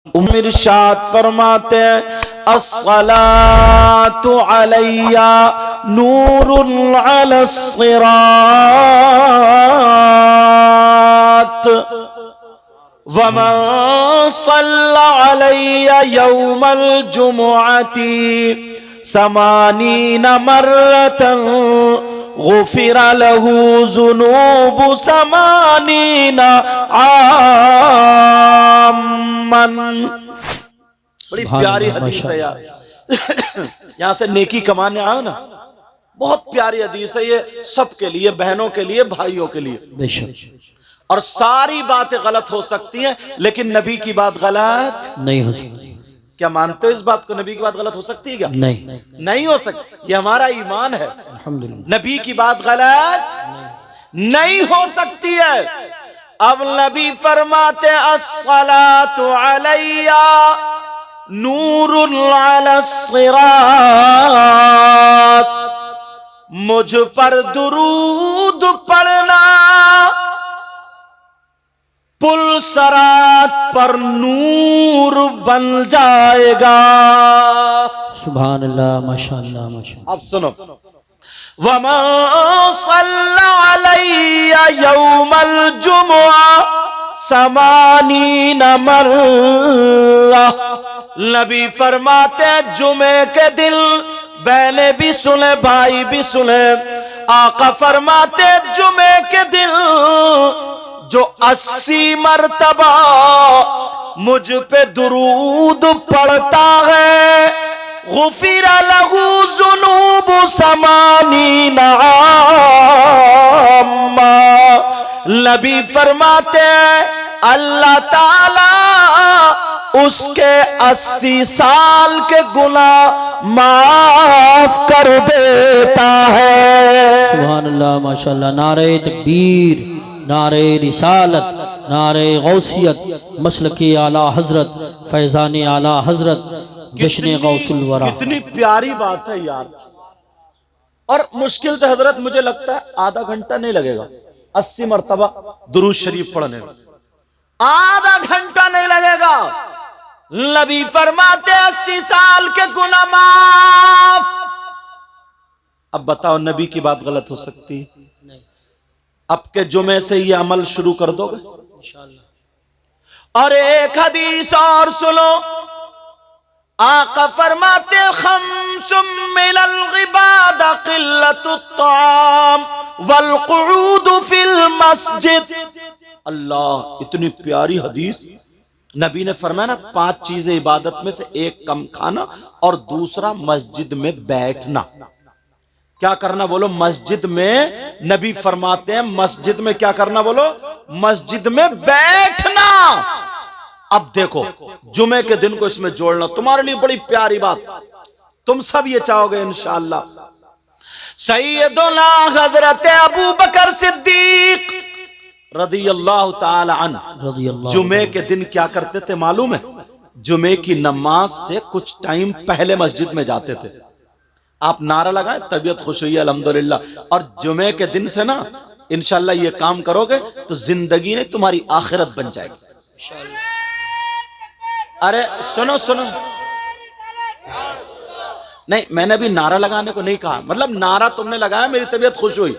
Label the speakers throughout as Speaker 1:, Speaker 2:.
Speaker 1: ارشاد فرماتے ہیں الصلاۃ علیہ نور علی الصراط ومن صلی علی یوم الجمعۃ 80 مرۃ غفر له ذنوب 80 عاما۔ بڑی پیاری حدیث ہے یار، یہاں سے نیکی کمانے آؤ نا، بہت پیاری حدیث ہے یہ، سب کے لیے، بہنوں کے لیے، بھائیوں کے لیے۔
Speaker 2: بے شک۔
Speaker 1: اور ساری باتیں غلط ہو سکتی ہیں لیکن نبی کی بات غلط
Speaker 2: نہیں ہو سکتی۔
Speaker 1: کیا مانتے ہو اس بات کو؟ نبی کی بات غلط ہو سکتی ہے کیا؟
Speaker 2: نہیں،
Speaker 1: نہیں ہو سکتی، یہ ہمارا ایمان ہے۔
Speaker 2: الحمدللہ
Speaker 1: نبی کی بات غلط نہیں ہو سکتی ہے۔ اب نبی فرماتے الصلاۃ علیہ نور علی الصراط، مجھ پر درود پڑھنا پل صراط پر نور بن جائے گا۔
Speaker 2: سبحان اللہ، ماشاءاللہ ماشاءاللہ۔
Speaker 1: اب سنو، وَمَن صَلَّى عَلَيَّ يَوْمَ الْجُمُعَةِ 80 مرہ، نبی فرماتے ہیں جمعے کے دن، بہنیں بھی سنیں بھائی بھی سنیں، آقا فرماتے ہیں جمعے کے دن جو 80 مرتبہ مجھ پہ درود پڑھتا ہے، غفر لہ ذنوب 80 عاما، نبی فرماتے ہیں اللہ تعالی اس کے 80 سال کے گناہ معاف کر دیتا ہے۔
Speaker 2: سبحان اللہ، ماشاءاللہ۔ نعرہ تکبیر، نعرہ رسالت، نعرہ غوثیت، مسلک اعلیٰ حضرت، فیضان اعلیٰ حضرت، جشن غوث الورا۔
Speaker 1: کتنی پیاری بات ہے یار، اور مشکل سے حضرت مجھے لگتا ہے آدھا گھنٹہ نہیں لگے گا 80 مرتبہ درود شریف پڑھنے میں، آدھا گھنٹہ نہیں لگے گا۔ نبی فرماتے 80 سال کے گناہ معاف۔ اب بتاؤ نبی کی بات غلط ہو سکتی؟ اب کے جمعے سے یہ عمل شروع کر دو گے؟ اور ایک حدیث اور سنو، آقا فرماتے خمس من العباد قلت الطعام والقعود فی المسجد۔ اللہ، اتنی پیاری حدیث، نبی نے فرمایا نا 5 چیزیں عبادت میں سے، ایک کم کھانا اور دوسرا مسجد میں بیٹھنا۔ کیا کرنا بولو؟ مسجد میں، نبی فرماتے ہیں مسجد میں کیا کرنا بولو؟ مسجد میں بیٹھنا۔ اب دیکھو جمعے کے دن کو اس میں جوڑنا تمہارے لیے بڑی پیاری بات، تم سب یہ چاہو گے انشاءاللہ۔ سیدنا حضرت ابو بکر صدیق رضی اللہ تعالی عنہ جمعے کے دن کیا کرتے تھے معلوم ہے؟ جمعے کی نماز سے کچھ ٹائم پہلے مسجد میں جاتے تھے۔ آپ نعرہ لگائیں، طبیعت خوش ہوئی الحمدللہ، اور جمعے کے دن سے نا انشاءاللہ یہ کام کرو گے تو زندگی نے تمہاری آخرت بن جائے گی۔ ارے سنو سنو، نہیں میں نے بھی نعرہ لگانے کو نہیں کہا، مطلب نعرہ تم نے لگایا میری طبیعت خوش ہوئی،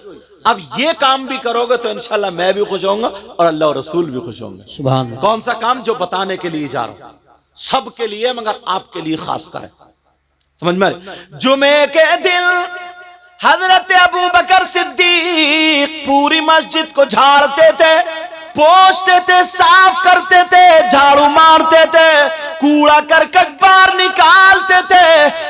Speaker 1: اب یہ کام بھی کرو گے تو انشاءاللہ میں بھی خوش ہوں گا اور اللہ اور رسول بھی خوش ہوں گے۔
Speaker 2: سبحان اللہ۔
Speaker 1: کون سا کام؟ جو بتانے کے لیے جا رہا ہوں، سب کے لیے مگر آپ کے لیے خاص کریں، سمجھ میں؟ جمعے کے دن حضرت ابو بکر صدیق پوری مسجد کو جھاڑتے تھے، پوچھتے تھے، صاف کرتے تھے، جھاڑو مارتے تھے، کوڑا کرکٹ باہر نکالتے تھے،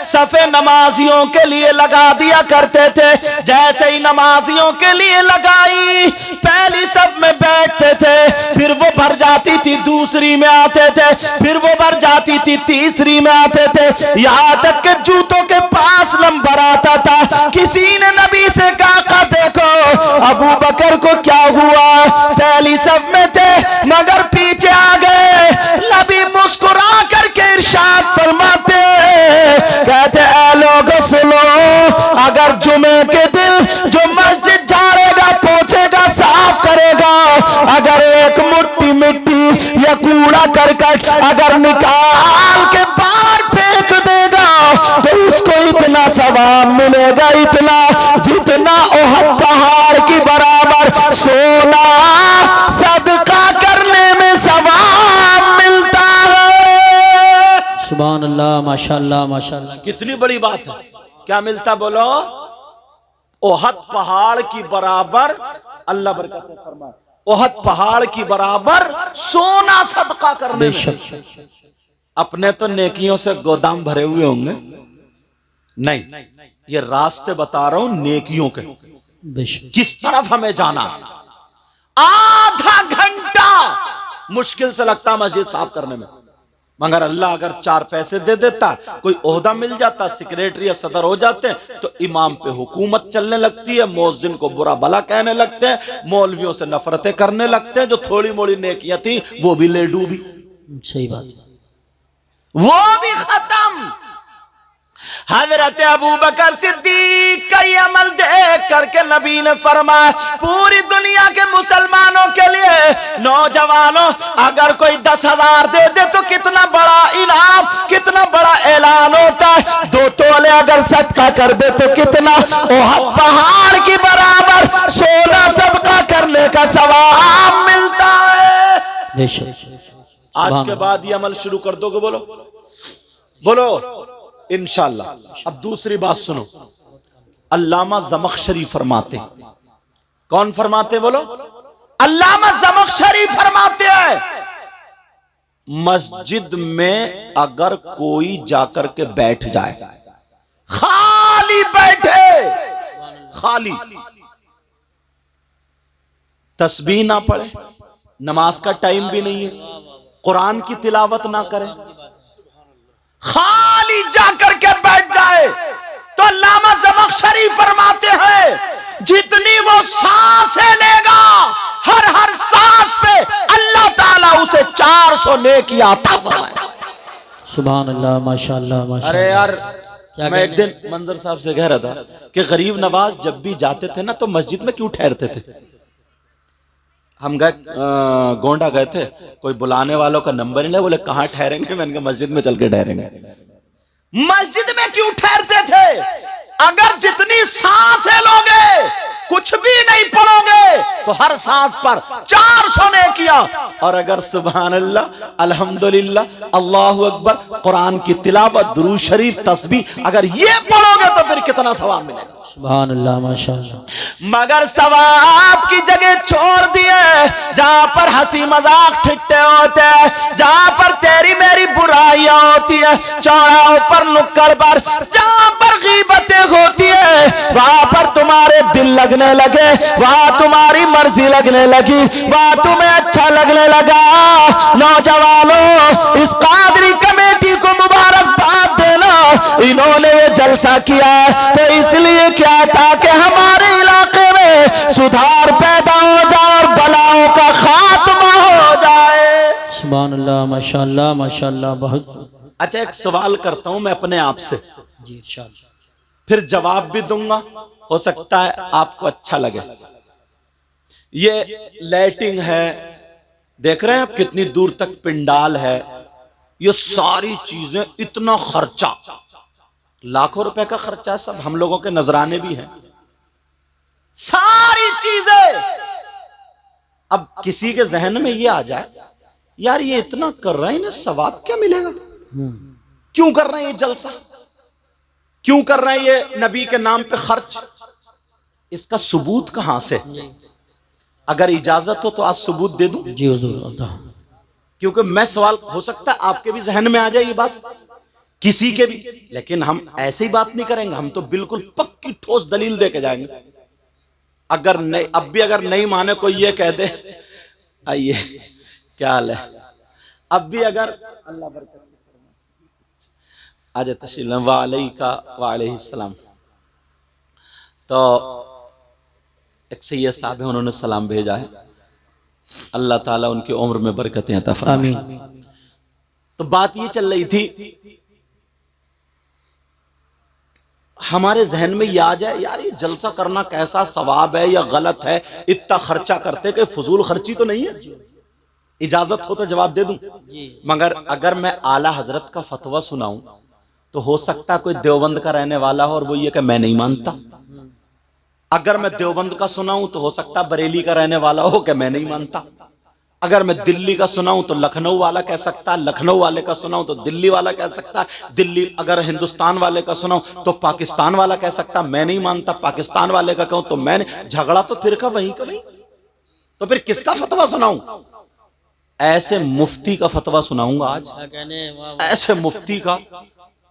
Speaker 1: صفیں نمازیوں کے لیے لگا دیا کرتے تھے۔ جیسے ہی نمازیوں کے لیے لگائی، پہلی صف میں بیٹھتے تھے، پھر وہ بھر جاتی تھی دوسری میں آتے تھے، پھر وہ بھر جاتی تھی تیسری میں آتے تھے، یہاں تک کہ جوتوں کے پاس نمبر آتا تھا۔ کسی نے نبی سے کہا کہ دیکھو ابو بکر کو کیا ہوا، پہلی صف میں تھے مگر پیچھے آ گئے۔ نبی مسکرا کر کے ارشاد فرماتے کہتے اے لوگ سنو، اگر جمعے کے دن جو مسجد جھاڑے گا، پوچھے گا، صاف کرے گا، اگر ایک مٹھی مٹی یا کوڑا کرکٹ اگر اگر نکال کے باہر پھینک دے گا تو اس کو اتنا ثواب ملے گا، اتنا جتنا احد پہاڑ کی برابر سونا صدقہ کرنے میں ثواب ملتا ہے۔
Speaker 2: سبحان اللہ، ماشاءاللہ ماشاءاللہ۔
Speaker 1: کتنی بڑی بات ہے، کیا ملتا بولو؟ احد پہاڑ کی برابر، اللہ برکت فرمائے، احد پہاڑ کی برابر سونا صدقہ کرنے
Speaker 2: بے
Speaker 1: میں۔
Speaker 2: شک،
Speaker 1: اپنے تو نیکیوں سے گودام بھرے ہوئے ہوں گے، نہیں، یہ راستے بتا رہا ہوں نیکیوں کے،
Speaker 2: بے شک،
Speaker 1: کس طرف ہمیں جانا۔ آدھا گھنٹہ مشکل سے لگتا ہے مسجد صاف کرنے میں، مگر اللہ اگر 4 پیسے دے دیتا، کوئی عہدہ مل جاتا، سیکریٹری یا صدر ہو جاتے تو امام پہ حکومت چلنے لگتی ہے، مؤذن کو برا بھلا کہنے لگتے ہیں، مولویوں سے نفرتیں کرنے لگتے ہیں، جو تھوڑی موڑی نیکیاں تھی وہ بھی لے ڈوبی،
Speaker 2: صحیح بات۔
Speaker 1: وہ بھی ختم۔ حضرت ابوبکر صدیق کا یہ عمل دیکھ کر کے نبی نے فرمایا پوری دنیا کے مسلمانوں کے لیے نوجوانوں اگر کوئی 10,000 دے دے تو کتنا بڑا انعام، کتنا بڑا اعلان ہوتا ہے، 2 تولے اگر صدقہ کر دے تو کتنا احد پہاڑ کی برابر سونا صدقہ کرنے کا ثواب ملتا ہے۔
Speaker 2: بے شک،
Speaker 1: آج کے بعد یہ عمل شروع کر دو گے، بولو بولو انشاءاللہ۔ اب دوسری بات سنو، علامہ زمخشری فرماتے، کون فرماتے بولو؟ علامہ زمخشری فرماتے ہیں مسجد میں اگر کوئی جا کر کے بیٹھ جائے، خالی بیٹھے، خالی، تسبیح نہ پڑھے، نماز کا ٹائم بھی نہیں ہے، قرآن کی تلاوت نہ کرے، خالی جا کر کے بیٹھ جائے تو علامہ زمخشری فرماتے ہیں جتنی وہ سانسیں لے گا ہر سانس پہ اللہ تعالیٰ اسے 400 نیکیاں عطا فرمائے۔
Speaker 2: سبحان اللہ، ماشاءاللہ ماشاءاللہ۔
Speaker 1: ارے یار میں ایک دن منظر صاحب سے کہہ رہا تھا کہ غریب نواز جب بھی جاتے تھے نا تو مسجد میں کیوں ٹھہرتے تھے؟ ہم گئے گونڈا گئے تھے، کوئی بلانے والوں کا نمبر ہی نہیں، بولے کہاں ٹھہریں گے؟ میں نے کہا مسجد میں چل کے ٹھہریں گے۔ مسجد میں کیوں ٹھہرتے تھے؟ اگر جتنی سانسیں لوگے کچھ بھی نہیں پڑھو گے تو ہر سانس پر 400 نیکیاں، اور اگر سبحان اللہ الحمدللہ اللہ اکبر قرآن کی تلاوت درود شریف تسبیح اگر یہ پڑھو گے تو پھر کتنا ثواب ملے گا۔
Speaker 2: سبحان اللہ، ماشاءاللہ۔
Speaker 1: مگر ثواب کی جگہ چھوڑ دیے جہاں پر ہنسی مذاق ٹھٹے ہوتے ہیں، جہاں پر تیری میری برائیاں ہوتی ہیں، چوراہوں پر نکڑ پر جہاں پر غیبتیں ہوتی ہیں، وہاں پر تمہارے دل لگنے لگے، وہاں تمہاری مرضی لگنے لگی، وہاں تمہیں اچھا لگنے لگا۔ نوجوانوں اس قادری کمیٹی کو مبارکباد دینا، انہوں نے یہ جلسہ کیا تو اس لیے کیا تاکہ ہمارے علاقے میں سدھار پیدا ہو جائے اور بلاؤں کا خاتمہ ہو جائے۔
Speaker 2: سبحان اللہ، ماشاءاللہ ماشاءاللہ، بہت۔
Speaker 1: اچھا ایک سوال کرتا ہوں میں اپنے آپ سے،
Speaker 2: جی انشاءاللہ،
Speaker 1: پھر جواب بھی دوں گا، ہو سکتا ہے آپ کو اچھا لگے۔ یہ لائٹنگ ہے، دیکھ رہے ہیں آپ کتنی دور تک پنڈال ہے، یہ ساری چیزیں، اتنا خرچہ، لاکھوں روپے کا خرچہ ہے، سب ہم لوگوں کے نذرانے بھی ہیں، ساری چیزیں۔ اب کسی کے ذہن میں یہ آ جائے یار یہ اتنا کر رہے ہیں انہیں ثواب کیا ملے گا؟ کیوں کر رہے ہیں یہ جلسہ؟ کیوں کر رہے ہیں یہ نبی کے نام پہ خرچ؟ اس کا ثبوت کہاں سے؟ اگر اجازت ہو تو آج ثبوت دے دوں،
Speaker 2: جی حضور،
Speaker 1: کیونکہ میں سوال ہو سکتا ہے آپ کے بھی ذہن میں آ جائے یہ بات، کسی کے بھی، لیکن ہم ایسی بات نہیں کریں گے، ہم تو بالکل پکی ٹھوس دلیل دے کے جائیں گے۔ اگر نہیں، اب بھی اگر نہیں مانے کوئی یہ کہہ دے آئیے کیا حال ہے، اب بھی اگر اللہ برکت آج تشریف وعلیکہ وعلیہ السلام، تو ایک سید صاحب ہیں انہوں نے سلام بھیجا ہے، اللہ تعالیٰ ان کی عمر میں برکتیں عطا فرمائے۔
Speaker 2: آمین۔
Speaker 1: تو بات یہ چل رہی تھی، ہمارے ذہن میں یہ آ جائے یار یہ جلسہ کرنا کیسا ثواب ہے یا غلط ہے، اتنا خرچہ کرتے کہ فضول خرچی تو نہیں ہے؟ اجازت ہو تو جواب دے دوں، مگر اگر میں اعلیٰ حضرت کا فتویٰ سناؤں تو ہو سکتا کوئی دیوبند کا رہنے والا ہو اور وہ یہ کہ میں نہیں مانتا. اگر میں دیوبند کا سناؤں تو ہو سکتا بریلی کا رہنے والا ہو کہ میں نہیں مانتا. اگر میں دلی کا سناؤں تو لکھنؤ والا کہہ سکتا، لکھنؤ والے کا سناؤں تو دلی والا کہہ سکتا، دلی اگر ہندوستان والے کا سناؤں تو پاکستان والا کہہ سکتا میں نہیں مانتا، پاکستان والے کا کہوں تو میں نہیں. جھگڑا تو پھر کا وہیں کا وہیں، تو پھر کس کا فتویٰ سناؤں؟ ایسے مفتی کا فتویٰ سناؤں گا آج، ایسے مفتی کا.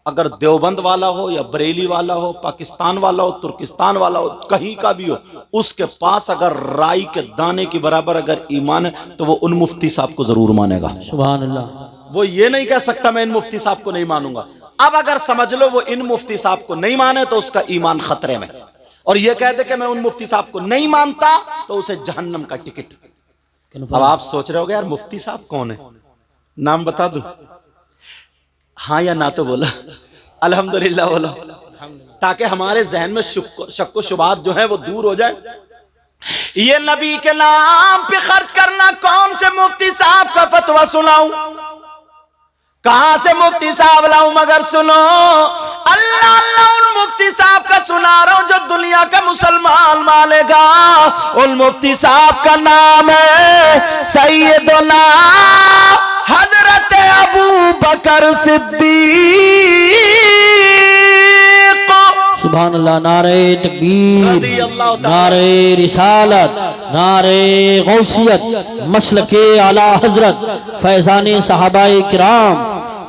Speaker 1: اگر دیوبند والا ہو یا بریلی والا ہو، پاکستان والا ہو، ترکستان والا ہو، کہیں کا بھی ہو، اس کے پاس اگر رائی کے دانے کی برابر اگر ایمان ہے تو وہ ان مفتی صاحب کو ضرور مانے گا.
Speaker 2: سبحان اللہ.
Speaker 1: وہ یہ نہیں کہہ سکتا میں ان مفتی صاحب کو نہیں مانوں گا. اب اگر سمجھ لو وہ ان مفتی صاحب کو نہیں مانے تو اس کا ایمان خطرے میں، اور یہ کہہ دے کہ میں ان مفتی صاحب کو نہیں مانتا تو اسے جہنم کا ٹکٹ. اب آپ سوچ رہے ہو گے یار مفتی صاحب کون ہے؟ نام بتا دوں؟ ہاں یا نہ تو بولا، الحمدللہ بولو، تاکہ ہمارے ذہن میں شک و شبہات جو ہیں وہ دور ہو جائے. یہ نبی کے نام پہ خرچ کرنا، کون سے مفتی صاحب کا فتویٰ سناؤں؟ کہاں سے مفتی صاحب لاؤں؟ مگر سنو، اللہ اللہ ان مفتی صاحب کا سنا رہا ہوں جو دنیا کا مسلمان مانے گا. ان مفتی صاحب کا نام ہے سیدنا حضرت ابو بکر صدیق.
Speaker 2: سبحان اللہ. نعرہ تکبیر،
Speaker 1: رضی اللہ تعالی،
Speaker 2: نعرہ رسالت، نعرہ غوثیت، مسلک اعلی حضرت، فیضان صحابہ کرام،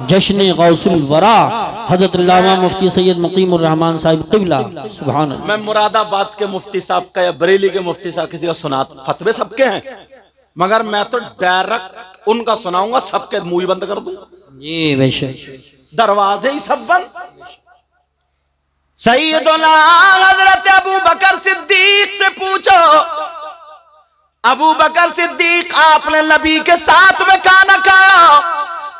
Speaker 2: جشن غوث الورا حضرت علامہ مفتی سید مقیم الرحمن صاحب قبلہ. سبحان اللہ.
Speaker 1: میں مراد آباد کے مفتی صاحب کا یا بریلی کے مفتی صاحب کسی کا سناتا، فتوے سب کے ہیں، مگر میں تو ڈائریکٹ ان کا سناؤں گا، سب کے منہ ہی بند کر دوں،
Speaker 2: جی بے شک.
Speaker 1: دروازے ہی سب بند. سیدنا حضرت ابو بکر صدیق سے پوچھو، ابو بکر صدیق آپ نے نبی کے ساتھ میں کھانا کھایا،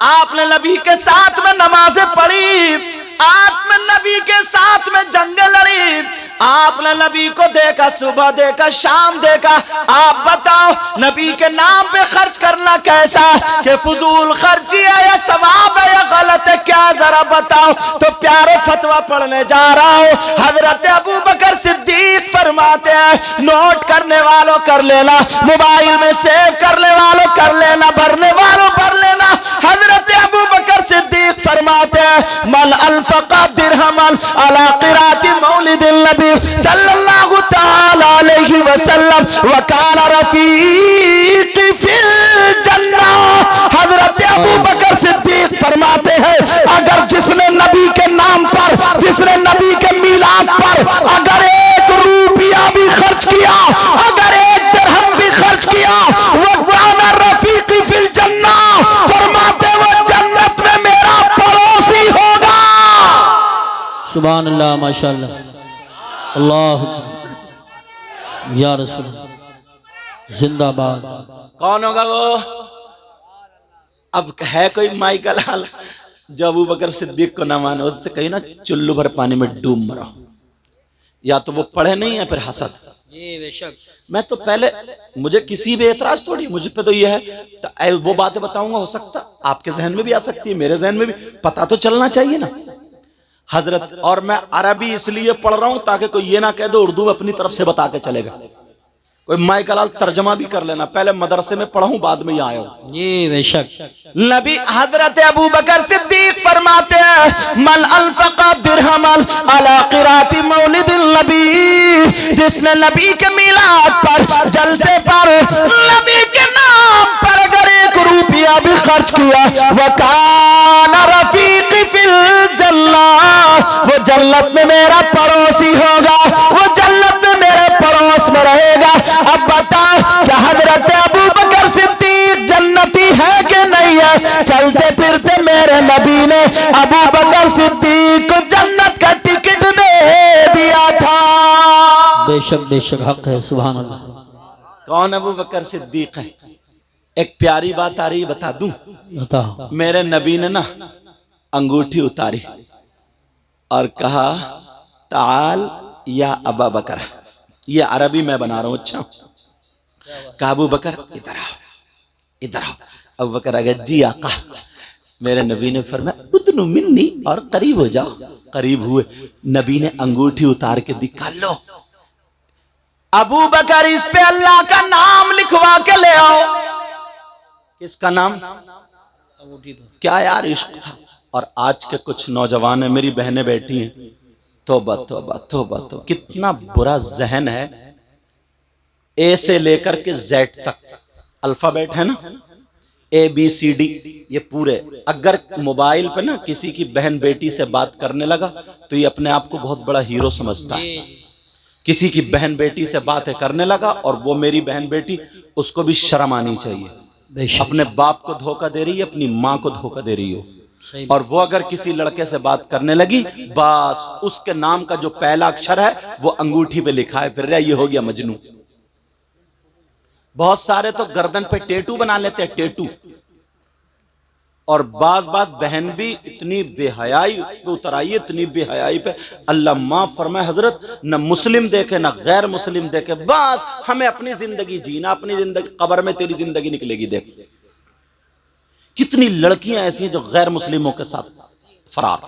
Speaker 1: آپ نے نبی کے ساتھ میں نمازیں پڑھی، آپ نے نبی کے ساتھ میں جنگیں لڑی، آپ نے نبی کو دیکھا، صبح دیکھا، شام دیکھا. آپ بتاؤ نبی کے نام پہ خرچ کرنا کیسا، کہ فضول خرچی ہے یا ثواب ہے یا غلط ہے، کیا ذرا بتاؤ. تو پیارے فتویٰ پڑھنے جا رہا ہوں. حضرت ابو بکر صدیق فرماتے ہیں، نوٹ کرنے والوں کر لینا، موبائل میں سیو کرنے والوں کر لینا، بھرنے والوں بھر لینا. حضرت ابو بکر صدیق فرماتے ہیں، من انفق درہما علی قراءۃ مولد النبی صلی اللہ تعالی علیہ وسلم وکان رفیق فی الجنہ. حضرت ابو بکر صدیق فرماتے ہیں، اگر جس نے نبی کے نام پر، جس نے نبی کے میلاد پر اگر 1 روپیہ بھی خرچ کیا، اگر 1 درہم بھی خرچ کیا، وکان رفیق فی الجنہ، فرماتے وہ جنت میں میرا پڑوسی ہوگا.
Speaker 2: سبحان اللہ. ماشاءاللہ. اللہ یا رسول اللہ زندہ باد.
Speaker 1: کون ہوگا وہ؟ اب ہے کوئی مائی کا لال جو ابو بکر صدیق کو نہ مانے؟ اس سے کہیں نا چلو بھر پانی میں ڈوب مرو. یا تو وہ پڑھے نہیں ہے، پھر حسد.
Speaker 2: جی بے شک.
Speaker 1: میں تو پہلے، مجھے کسی بھی اعتراض تھوڑی، مجھ پہ تو یہ ہے وہ باتیں بتاؤں گا، ہو سکتا آپ کے ذہن میں بھی آ سکتی ہے، میرے ذہن میں بھی، پتہ تو چلنا چاہیے نا حضرت. اور میں عربی اس لیے پڑھ رہا ہوں تاکہ کوئی یہ نہ کہہ دو اردو اپنی طرف سے بتا کے چلے گا. کوئی مائی کلال ترجمہ بھی کر لینا، پہلے مدرسے میں پڑھوں بعد میں یہاں آیا ہوں.
Speaker 2: جی بے شک.
Speaker 1: نبی حضرت ابو بکر صدیق فرماتے ہیں، من انفق درہما علی قراءۃ مولد النبی، جس نے نبی کے میلاد پر، جلسے پر، نبی کے نام پر اگر 1 روپیہ بھی خرچ کیا، وکان رفیق فی الجنہ، وہ جنت میں میرا پڑوسی ہوگا، وہ جنت میں میرے پڑوس میں رہے گا. اب بتاؤ کہ حضرت ابو بکر صدیق جنتی ہے کہ نہیں ہے؟ چلتے پھرتے میرے نبی نے ابو بکر صدیق کو جنت کا ٹکٹ دے دیا تھا.
Speaker 2: بے شک بے شک حق ہے. سبحان اللہ.
Speaker 1: کون ابو بکر صدیق ہے؟ ایک پیاری بات آ رہی بتا دوں.
Speaker 2: بتاؤ.
Speaker 1: میرے نبی نے نا انگوٹھی اتاری اور کہا، تعال یا ابا بکر. یہ عربی میں بنا رہا ہوں. اچھا، کہا ابو بکر ادھر آؤ، ادھر آؤ. ابو بکر آگے جی آقا. میرے نبی نے فرمایا ادنو منی اور قریب ہو جاؤ. قریب ہوئے. نبی نے انگوٹھی اتار کے دکھا لو ابو بکر اس پہ اللہ کا نام لکھوا کے لے آؤ. کس کا نام؟ کیا یار عشق تھا. اور آج کے کچھ نوجوان ہیں, میری بہنیں بیٹھی ہیں, توبہ توبہ توبہ توبہ, کتنا برا ذہن ہے. اے سے لے کر کے زیڈ تک الفابیٹ ہے نا, اے بی سی ڈی, یہ پورے. اگر موبائل پہ نا کسی کی بہن بیٹی سے بات کرنے لگا تو یہ اپنے آپ کو بہت بڑا ہیرو سمجھتا ہے. کسی کی بہن بیٹی سے باتیں کرنے لگا اور وہ میری بہن بیٹی, اس کو بھی شرم آنی چاہیے. اپنے باپ کو دھوکہ دے رہی ہے, اپنی ماں کو دھوکہ دے رہی ہو. اور وہ اگر کسی لڑکے سے بات کرنے لگی, بس اس کے نام کا جو پہلا اکشر ہے وہ انگوٹھی پہ لکھا ہے پھر رہا, یہ ہو گیا مجنوں. بہت سارے تو گردن پہ ٹیٹو بنا لیتے ہیں, ٹیٹو. اور بعض بہن بھی اتنی بے حیائی پہ اتر آئی, اتنی بے حیائی پہ, اللہ معاف فرمائے حضرت, نہ مسلم دیکھے نہ غیر مسلم دیکھے, بس ہمیں اپنی زندگی جینا, اپنی زندگی, قبر میں تیری زندگی نکلے گی. دیکھ کتنی لڑکیاں ایسی ہیں جو غیر مسلموں کے ساتھ فرار,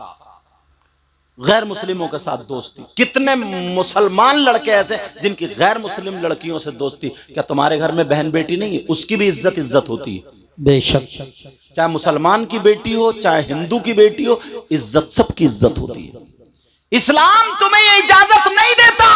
Speaker 1: غیر مسلموں کے ساتھ دوستی. کتنے مسلمان لڑکے ایسے جن کی غیر مسلم لڑکیوں سے دوستی. کیا تمہارے گھر میں بہن بیٹی نہیں ہے؟ اس کی بھی عزت ہوتی ہے.
Speaker 2: بے شک,
Speaker 1: چاہے مسلمان کی بیٹی ہو چاہے ہندو کی بیٹی ہو, عزت سب کی عزت ہوتی ہے. اسلام تمہیں یہ اجازت نہیں دیتا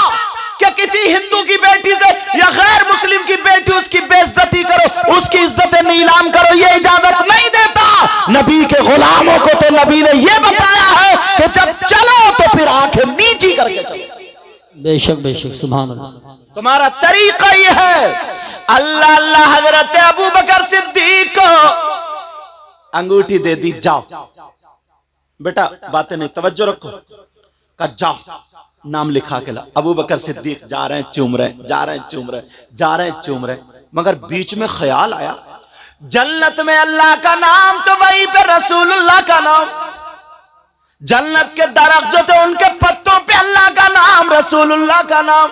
Speaker 1: کہ کسی ہندو کی بیٹی سے یا غیر مسلم کی بیٹی اس کی بے عزتی کرو, اس کی عزت نیلام کرو, یہ اجازت نہیں دیتا. نبی کے غلاموں کو تو نبی نے یہ بتایا ہے کہ جب چلو تو پھر آنکھیں نیچی کر کے چلو.
Speaker 2: بے شک بے شک, سبحان اللہ.
Speaker 1: تمہارا طریقہ یہ ہے. اللہ اللہ, حضرت ابو بکر صدیق کو انگوٹھی دے دی, جاؤ بیٹا, باتیں نہیں, توجہ رکھو. کہا جاؤ نام لکھا کے لا. ابو بکر صدیق جا رہے ہیں, چوم رہے, جا رہے ہیں, چوم رہے, جا رہے ہیں, چوم رہے. مگر بیچ میں خیال آیا, جنت میں اللہ کا نام تو وہیں پہ رسول اللہ کا نام. جنت کے درخت جو تھے ان کے پتوں پہ اللہ کا نام, رسول اللہ کا نام.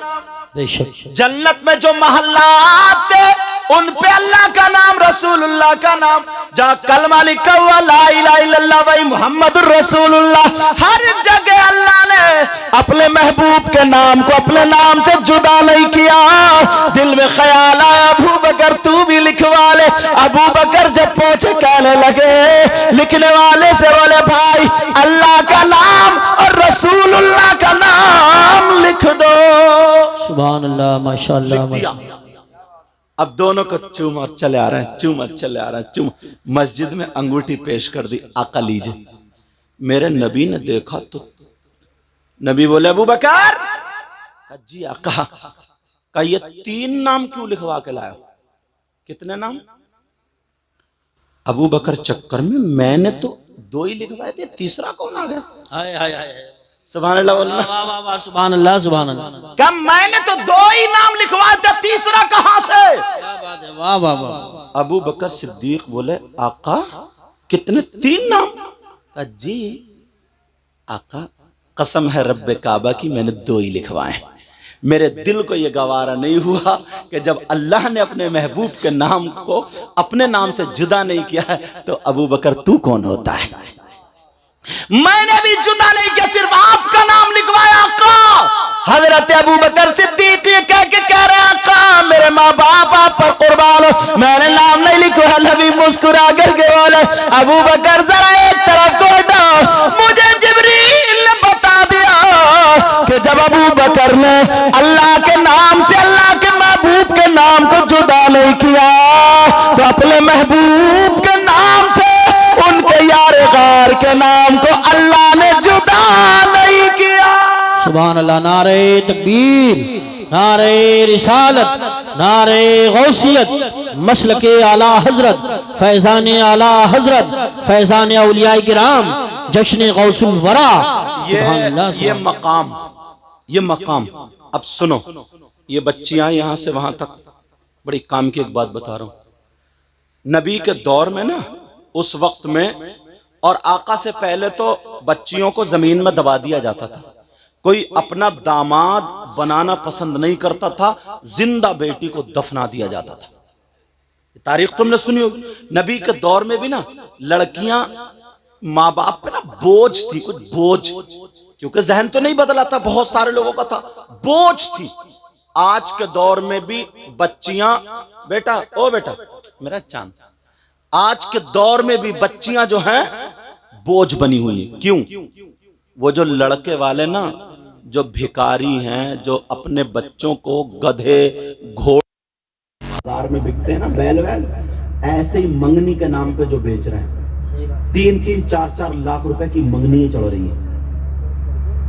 Speaker 1: جنت میں جو محلات تھے ان پہ اللہ کا نام, رسول اللہ کا نام. جہاں کلمہ لکھا ہوا لا الہ الا اللہ وہی محمد الرسول اللہ. ہر جگہ اللہ نے اپنے محبوب کے نام کو اپنے نام سے جدا نہیں کیا. دل میں خیال آیا ابو بکر تو بھی لکھوا لے. ابو بکر جب پہنچے کہنے لگے, لکھنے والے سے بولے بھائی اللہ کا نام اور رسول اللہ کا نام لکھ دو.
Speaker 2: سبحان اللہ, ماشاءاللہ.
Speaker 1: اب دونوں کو چوم اور چلے آ رہے ہیں, چوم اور چلے آ رہے ہیں, چوم. مسجد میں انگوٹھی پیش کر دی, آقا لیجئے. میرے نبی نے دیکھا تو نبی بولے ابو بکر. جی آقا. کہ یہ 3 نام کیوں لکھوا کے لائے ہو؟ کتنے نام؟ ابو بکر چکر میں نے تو 2 ہی لکھوائے تھے, تیسرا کون آ گیا؟
Speaker 2: ہائے ہائے ہائے,
Speaker 1: سبحان اللہ واللہ.
Speaker 2: سبحان اللہ, سبحان اللہ.
Speaker 1: کہ میں نے تو 2 ہی نام لکھوائے تھے, تیسرا کہاں سے؟
Speaker 2: کیا بات ہے, واہ واہ واہ.
Speaker 1: ابو بکر صدیق بولے آقا کتنے 3 نام؟ کہا جی آقا قسم ہے رب کعبہ کی میں نے 2 ہی لکھوائے ہیں. میرے دل کو یہ گوارا نہیں ہوا کہ جب اللہ نے اپنے محبوب کے نام کو اپنے نام سے جدا نہیں کیا ہے تو ابو بکر تو کون ہوتا ہے؟ میں نے بھی جدا نہیں کیا, صرف آپ کا نام لکھوایا آقا. حضرت ابو بکر صدیق یہ کہہ رہے آقا میرے ماں باپ آپ پر قربان ہو, میں نے نام نہیں لکھوایا. نبی مسکرا کر کے بولے ابو بکر ذرا ایک طرف کو ہٹو, مجھے جبریل نے بتا دیا کہ جب ابو بکر نے اللہ کے نام سے اللہ کے محبوب کے نام کو جدا نہیں کیا تو اپنے محبوب کے نام سے ان کے یار غار کے نام کو اللہ نے جدا نہیں کیا.
Speaker 2: سبحان اللہ. نعرہ تکبیر, نعرہ رسالت, نعرہ غوثیت, مسلک اعلی حضرت, فیضان اعلی حضرت, فیضان اولیاء کرام, جشن غوث الورا. سبحان اللہ.
Speaker 1: یہ مقام اب سنو, یہ بچیاں یہاں سے وہاں تک, بڑی کام کی ایک بات بتا رہا ہوں. نبی کے دور میں نا اس وقت میں اور آقا سے پہلے تو بچیوں کو زمین میں دبا دیا جاتا تھا. کوئی اپنا داماد بنانا پسند نہیں کرتا تھا, زندہ بیٹی کو دفنا دیا جاتا تھا. تاریخ تم نے سنی ہوگی، نبی کے دور میں بھی نا لڑکیاں ماں باپ پہ نا بوجھ تھی، کچھ بوجھ، کیونکہ ذہن تو نہیں بدلا تھا، بہت سارے لوگوں کا تھا، بوجھ تھی۔ آج کے دور میں بھی بچیاں، بیٹا او بیٹا میرا چاند، آج کے دور میں بھی بچیاں جو ہیں بوجھ بنی ہوئی ہیں۔ کیوں؟ وہ جو لڑکے والے نا جو بھکاری ہیں، جو اپنے بچوں کو گدھے گھوڑے بازار میں بکتے ہیں نا، بیل ویل، ایسے ہی منگنی کے نام پہ جو بیچ رہے ہیں، 3-3 4-4 لاکھ روپے کی منگنی چڑھ رہی ہے۔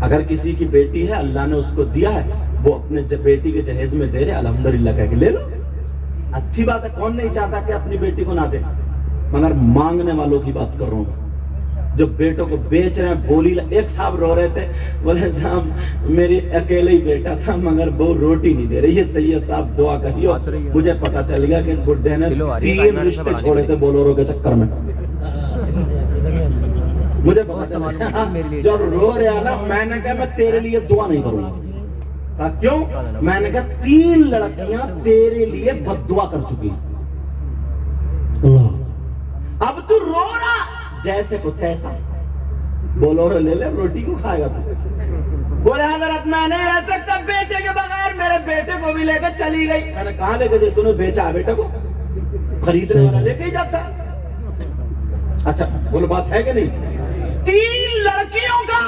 Speaker 1: اگر کسی کی بیٹی ہے، اللہ نے اس کو دیا ہے، وہ اپنے بیٹی کے جہیز میں دے رہے، الحمدللہ کہہ کے لے لو، اچھی بات ہے، کون نہیں چاہتا کہ اپنی بیٹی کو نہ دے، مگر مانگنے والوں کی بات کر رہا ہوں، جو بیٹوں کو بیچ رہے ہیں۔ بولی ایک صاحب رو رہے تھے، بولے صاحب میری اکیلے ہی بیٹا تھا مگر وہ روٹی نہیں دے رہی ہے، سید صاحب دعا کریو۔ مجھے پتا چل گیا کہ اس بڈھے نے 3 رشتے چھوڑے تھے بولورو کے چکر میں، مجھے پتا چلا جب رو رہا نا، میں نے کہا میں تیرے لیے دعا نہیں کروں گا۔ کیوں؟ میں نے کہا 3 لڑکیاں تیرے لیے بد دعا کر چکی ہیں، اب تو رو رہا جیسے کو تیسا، بولو لے لے، روٹی کو کھائے گا تو؟ بولے حضرت میں نہیں رہ سکتا بیٹے کے بغیر، میرے بیٹے کو بھی لے کے چلی گئی۔ میں نے کہاں لے کے؟ تو نے بیچا ہے بیٹے کو، خریدنے والا لے کے ہی جاتا ہے۔ اچھا بولو بات ہے کہ نہیں؟ 3 لڑکیوں کا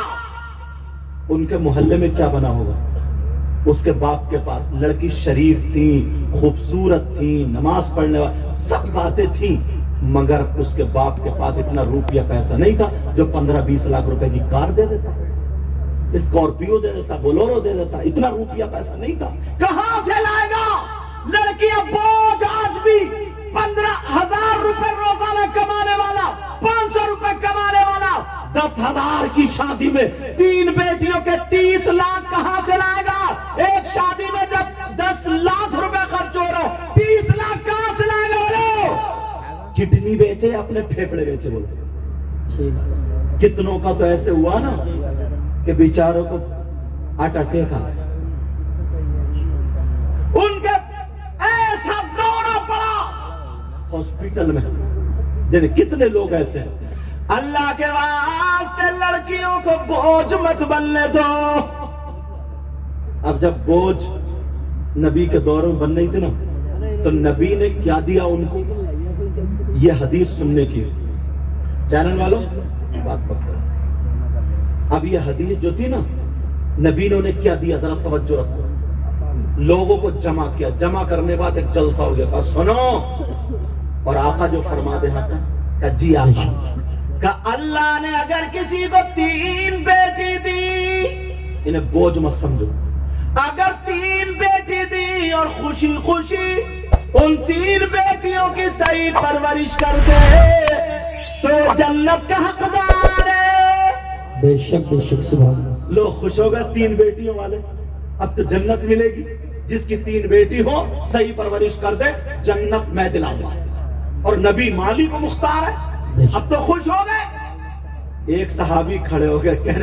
Speaker 1: ان کے محلے میں کیا بنا ہوگا؟ اس کے باپ کے پاس لڑکی شریف تھی، خوبصورت تھی، نماز پڑھنے والی، سب باتیں تھیں، مگر اس کے باپ کے پاس اتنا روپیہ پیسہ نہیں تھا جو 15-20 لاکھ روپے کی کار دے دیتا، اسکارپیو دے دیتا، بولورو دے دیتا، اتنا روپیہ پیسہ نہیں تھا۔ کہاں سے لائے گا؟ لڑکیاں بوجھ، آج بھی 15,000 روپے روزانہ کمانے والا، 500 روپے کمانے والا، 10,000 کی شادی میں 3 بیٹیوں کے 30 لاکھ کہاں سے لائے گا؟ ایک شادی میں جب 10 لاکھ روپے خرچ ہو رہا ہے، 30 لاکھ کہاں سے لائے گا؟ کڈنی بیچے، اپنے پھیپڑے بیچے، بولتے کتنوں کا تو ایسے ہوا نا کہ بیچاروں کو آٹا ٹیکا، ان کا ایسا دوڑا پڑا ہاسپٹل میں، جنہیں کتنے لوگ ایسے ہیں۔ اللہ کے واسطے لڑکیوں کو بوجھ مت بننے دو۔ اب جب بوجھ نبی کے دور میں بن رہی تھی نا، تو نبی نے کیا دیا ان کو؟ یہ حدیث سننے کی، چینل والوں بات کرو۔ اب یہ حدیث جو تھی نا، نبی نے انہیں کیا دیا، ذرا توجہ رکھو۔ لوگوں کو جمع کیا، جمع کرنے بعد ایک جلسہ ہو گیا، کہا سنو، اور آقا جو فرما دے ہاں کہ جی آقا، کہ اللہ نے اگر کسی کو 3 بیٹی دی، انہیں بوجھ مت سمجھو، اگر 3 بیٹی دی اور خوشی خوشی ان 3 بیٹیوں کی صحیح پرورش کر دے تو جنت کا حقدار ہے۔
Speaker 2: بے شک سبحان اللہ۔
Speaker 1: لوگ خوش ہو گئے 3 بیٹیوں والے، اب تو جنت ملے گی، جس کی 3 بیٹی ہو صحیح پرورش کر دے جنت میں دلاؤں گا، اور نبی مالی کو مختار ہے، اب تو خوش ہو گئے۔ ایک صحابی کھڑے ہو گئے کہنے